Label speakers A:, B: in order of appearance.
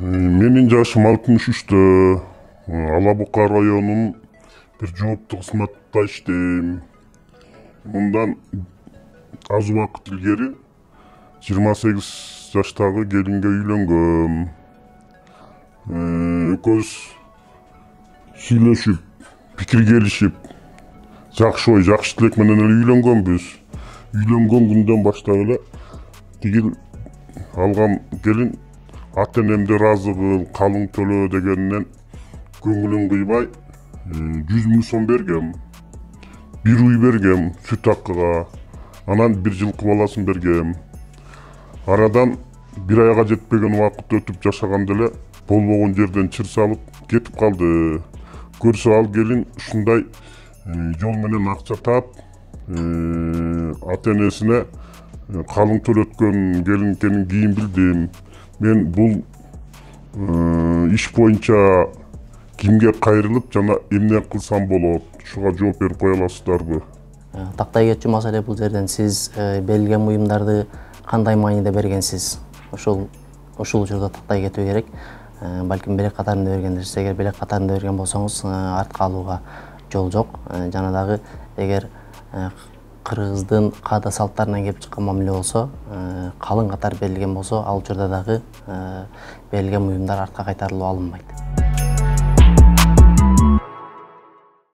A: Менин жашым 63-тө. Ала Бука районунун бир жооптуу кызматта иштейм. Мындан аз убакыт илгери 28 жаштагы келинге үйлөнгөм. Экөөбүз сүйлөшүп, пикир келишип, жакшы ой, жакшы тилек менен эле үйлөнгөнбүз. Үйлөнгөн күндөн баштап эле тигил алган келин ата-энемди ыраазы кыл, калың төлөө дегенинен көңүлүн кыйбай 100 000 сом бергем. Бир уй бергем сүт акыга, анан бир жылкы баласын бергем. Арадан бир айга жетпеген убакыт өтүп жашаганда эле болбогон жерден чыр салып кетип калды. Көрсө ал келин ушундай жол менен акча таап, ата-энесине калың төлөткөн келин экенин кийин билдим. Мен бул иш боюнча кимге кайрылып жана эмне кылсам болот? Ушуга жооп берип кое аласыздарбы?
B: Тактай кетчү маселе бул жерден сиз берилген буюмдарды кандай мааниде бергенсиз? Ушул учурда тактай кетүү керек. Балким белек катарында бергендирсиз. Эгер белек катарында берген болсоңуз артка алууга жол жок. Жана дагы эгер кыргыздын каада салттарынан келип чыккан мамиле болсо, калың катар берилген болсо, ал учурда дагы берилген буюмдар артка кайтарылып алынбайт.